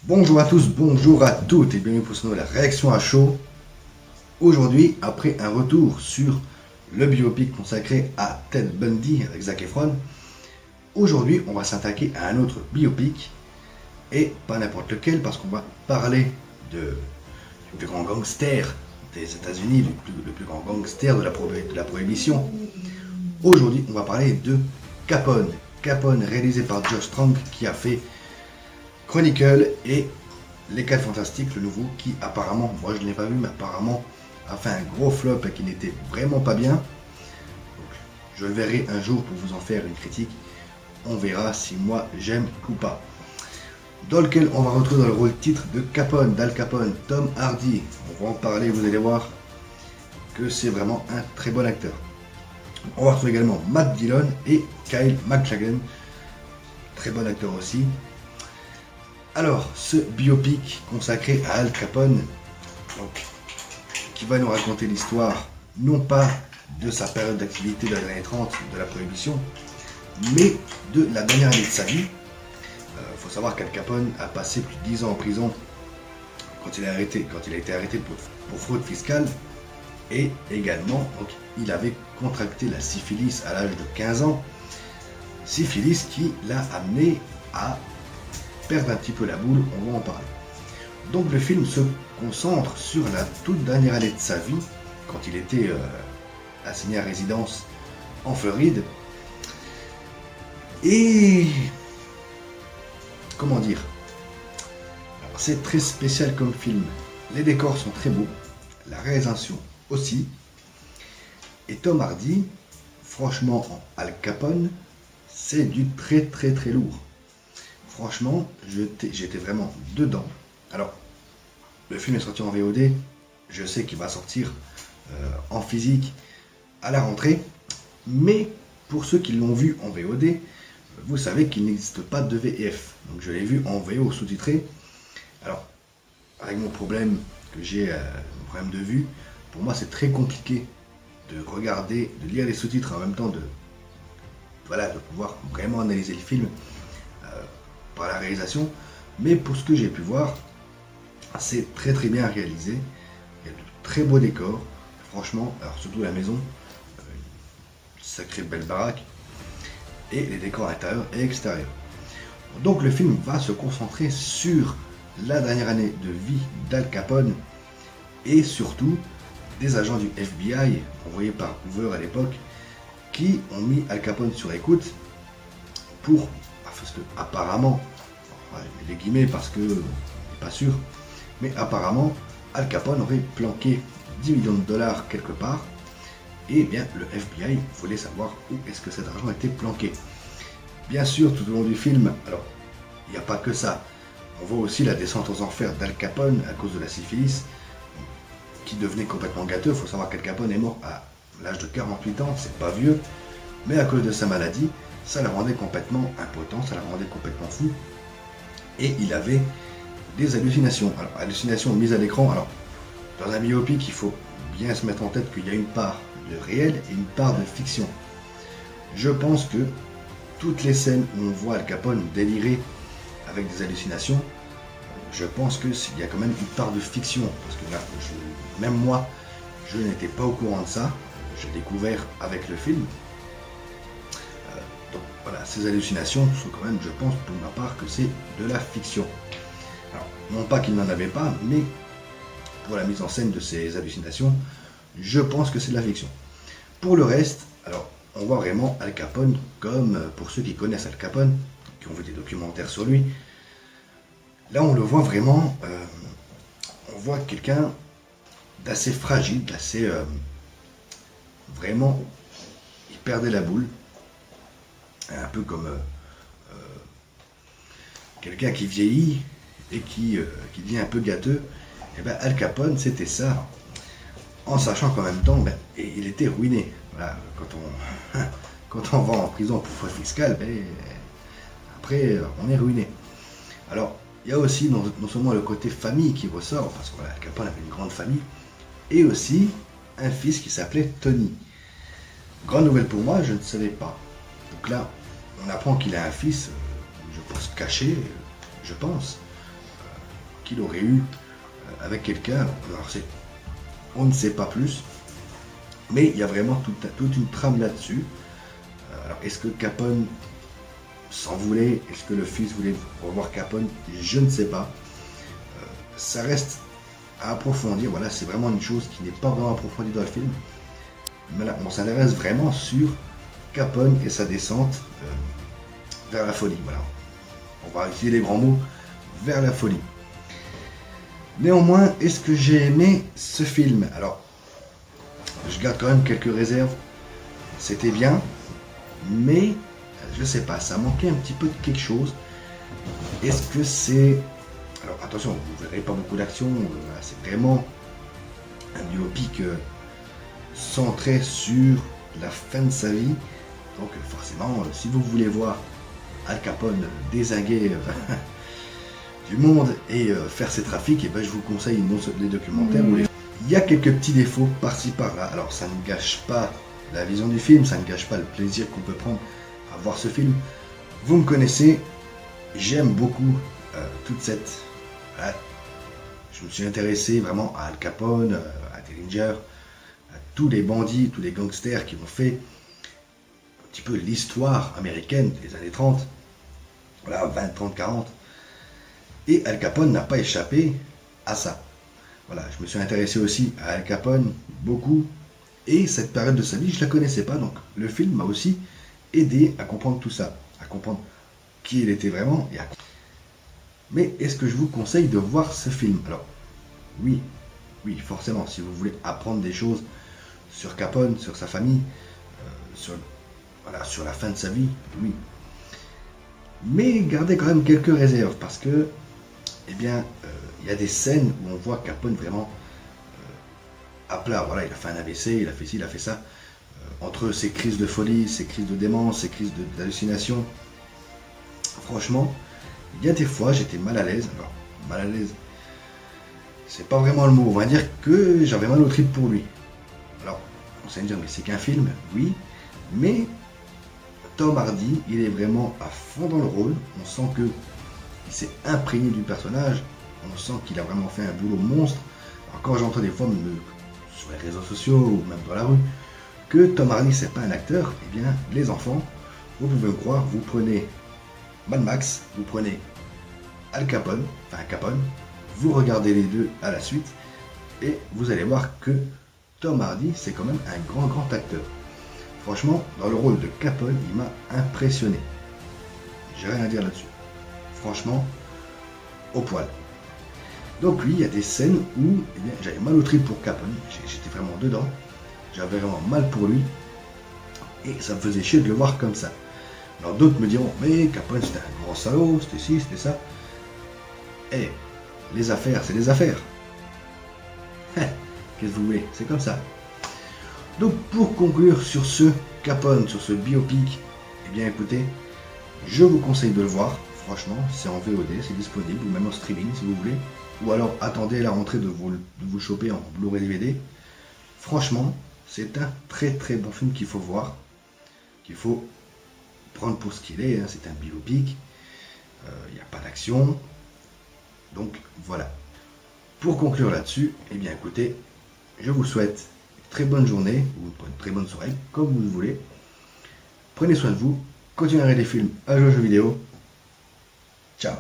Bonjour à tous, bonjour à toutes et bienvenue pour ce nouvel réaction à chaud. Aujourd'hui, après un retour sur le biopic consacré à Ted Bundy avec Zac Efron, aujourd'hui on va s'attaquer à un autre biopic et pas n'importe lequel parce qu'on va parler du plus grand gangster des États-Unis, le plus grand gangster de la prohibition. Aujourd'hui, on va parler de Capone. Capone, réalisé par Josh Trank, qui a fait Chronicle et Les 4 Fantastiques, le nouveau, qui apparemment, moi je ne l'ai pas vu, mais apparemment a fait un gros flop et qui n'était vraiment pas bien. Donc, je le verrai un jour pour vous en faire une critique. On verra si moi j'aime ou pas. Dans lequel on va retrouver dans le rôle titre de Capone, d'Al Capone, Tom Hardy. On va en parler, vous allez voir que c'est vraiment un très bon acteur. On va retrouver également Matt Dillon et Kyle MacLachlan, très bon acteur aussi. Alors, ce biopic consacré à Al Capone, donc, qui va nous raconter l'histoire, non pas de sa période d'activité de les années 30, de la Prohibition, mais de la dernière année de sa vie. Il faut savoir qu'Al Capone a passé plus de 10 ans en prison quand il a été arrêté pour fraude fiscale, et également, donc, il avait contracté la syphilis à l'âge de 15 ans, syphilis qui l'a amené à perdre un petit peu la boule, on va en parler. Donc le film se concentre sur la toute dernière année de sa vie, quand il était assigné à résidence en Floride. Et comment dire, c'est très spécial comme film. Les décors sont très beaux, la réalisation aussi. Et Tom Hardy, franchement, en Al Capone, c'est du très lourd. Franchement, j'étais vraiment dedans. Alors, le film est sorti en VOD. Je sais qu'il va sortir en physique à la rentrée. Mais pour ceux qui l'ont vu en VOD, vous savez qu'il n'existe pas de VF. Donc je l'ai vu en VO sous-titré. Alors, avec mon problème que j'ai, mon problème de vue, pour moi c'est très compliqué de regarder, de lire les sous-titres en même temps, de pouvoir vraiment analyser le film par la réalisation. Mais pour ce que j'ai pu voir, c'est très bien réalisé. Il y a de très beaux décors, franchement, alors surtout la maison, une sacrée belle baraque, et les décors intérieurs et extérieurs. Donc le film va se concentrer sur la dernière année de vie d'Al Capone et surtout des agents du FBI envoyés par Hoover à l'époque qui ont mis Al Capone sur écoute pour, parce que apparemment, les guillemets parce que on n'est pas sûr, mais apparemment Al Capone aurait planqué 10 millions de dollars quelque part, et bien le FBI voulait savoir où est-ce que cet argent était planqué. Bien sûr, tout au long du film, alors il n'y a pas que ça, on voit aussi la descente aux enfers d'Al Capone à cause de la syphilis qui devenait complètement gâteux. Il faut savoir qu'Al Capone est mort à l'âge de 48 ans, c'est pas vieux, mais à cause de sa maladie, ça le rendait complètement impotent, ça le rendait complètement fou, et il avait des hallucinations. Alors, hallucinations mises à l'écran. Alors, dans un biopic, il faut bien se mettre en tête qu'il y a une part de réel et une part de fiction. Je pense que toutes les scènes où on voit Al Capone délirer avec des hallucinations, je pense qu'il y a quand même une part de fiction, parce que là, même moi, je n'étais pas au courant de ça, j'ai découvert avec le film. Donc voilà, ces hallucinations sont quand même, je pense pour ma part, que c'est de la fiction. Alors, non pas qu'il n'en avait pas, mais pour la mise en scène de ces hallucinations, je pense que c'est de la fiction. Pour le reste, alors, on voit vraiment Al Capone comme, pour ceux qui connaissent Al Capone, qui ont vu des documentaires sur lui, là on le voit vraiment, on voit quelqu'un d'assez fragile, d'assez, vraiment, il perdait la boule, un peu comme quelqu'un qui vieillit et qui devient un peu gâteux. Et ben Al Capone c'était ça, en sachant qu'en même temps il était ruiné. Voilà, quand on va en prison pour fraude fiscale, après on est ruiné. Alors il y a aussi non seulement le côté famille qui ressort, parce que voilà, Al Capone avait une grande famille, et aussi un fils qui s'appelait Tony. Grande nouvelle pour moi, je ne savais pas. Donc là, on apprend qu'il a un fils, je pense caché, je pense, qu'il aurait eu avec quelqu'un. On ne sait pas plus, mais il y a vraiment toute une trame là-dessus. Alors, est-ce que Capone s'en voulait? Est-ce que le fils voulait revoir Capone? Je ne sais pas. Ça reste à approfondir. Voilà, c'est vraiment une chose qui n'est pas vraiment approfondie dans le film. Mais là, on s'intéresse vraiment sur Capone et sa descente vers la folie. Voilà. On va utiliser les grands mots, vers la folie. Néanmoins, est-ce que j'ai aimé ce film? Alors, je garde quand même quelques réserves. C'était bien, mais je sais pas, ça manquait un petit peu de quelque chose. Est-ce que c'est... Alors attention, vous ne verrez pas beaucoup d'action, c'est vraiment un biopic centré sur la fin de sa vie. Donc forcément, si vous voulez voir Al Capone dézinguer du monde et faire ses trafics, et ben, je vous conseille les documentaires. Il y a quelques petits défauts par-ci par-là. Alors ça ne gâche pas la vision du film, ça ne gâche pas le plaisir qu'on peut prendre à voir ce film. Vous me connaissez, j'aime beaucoup toute cette... je me suis intéressé vraiment à Al Capone, à Dillinger, à tous les bandits, tous les gangsters qui ont fait un petit peu l'histoire américaine des années 30, voilà, 20, 30, 40. Et Al Capone n'a pas échappé à ça. Voilà, je me suis intéressé aussi à Al Capone beaucoup, et cette période de sa vie, je ne la connaissais pas, donc le film m'a aussi aidé à comprendre tout ça, à comprendre qui il était vraiment. Mais est-ce que je vous conseille de voir ce film? Alors, oui, forcément, si vous voulez apprendre des choses sur Capone, sur sa famille, sur la fin de sa vie, oui. Mais gardez quand même quelques réserves, parce que, eh bien, il y a des scènes où on voit Capone vraiment à plat. Voilà, il a fait un AVC, il a fait ci, il a fait ça. Entre ses crises de folie, ses crises de démence, ses crises d'hallucination, franchement, il y a des fois, j'étais mal à l'aise. Alors, mal à l'aise, c'est pas vraiment le mot. On va dire que j'avais mal au trip pour lui. Alors, on s'est dit, mais c'est qu'un film, oui. Mais Tom Hardy, il est vraiment à fond dans le rôle. On sent que il s'est imprégné du personnage. On sent qu'il a vraiment fait un boulot monstre. Alors, quand j'entends des fois, sur les réseaux sociaux ou même dans la rue, que Tom Hardy, c'est pas un acteur, eh bien, les enfants, vous pouvez me croire, vous prenez Mad Max, vous prenez Al Capone, vous regardez les deux à la suite, et vous allez voir que Tom Hardy, c'est quand même un grand acteur. Franchement, dans le rôle de Capone, il m'a impressionné. J'ai rien à dire là-dessus. Franchement, au poil. Donc oui, il y a des scènes où eh bien, j'avais mal au trip pour Capone, j'étais vraiment dedans, j'avais vraiment mal pour lui, et ça me faisait chier de le voir comme ça. Alors d'autres me diront, mais Capone c'était un grand salaud, c'était ci, c'était ça. Eh, les affaires, c'est les affaires. Qu'est-ce que vous voulez, c'est comme ça. Donc pour conclure sur ce Capone, sur ce biopic, eh bien écoutez, je vous conseille de le voir. Franchement, c'est en VOD, c'est disponible, ou même en streaming si vous voulez. Ou alors attendez la rentrée de vous choper en Blu-ray DVD. Franchement, c'est un très bon film qu'il faut voir, qu'il faut prendre pour ce qu'il est. Hein. C'est un biopic, il n'y a pas d'action. Donc voilà. Pour conclure là-dessus, eh bien écoutez, je vous souhaite une très bonne journée, ou une très bonne soirée, comme vous le voulez. Prenez soin de vous, continuez à regarder des films, à jouer aux jeux vidéo. Ciao.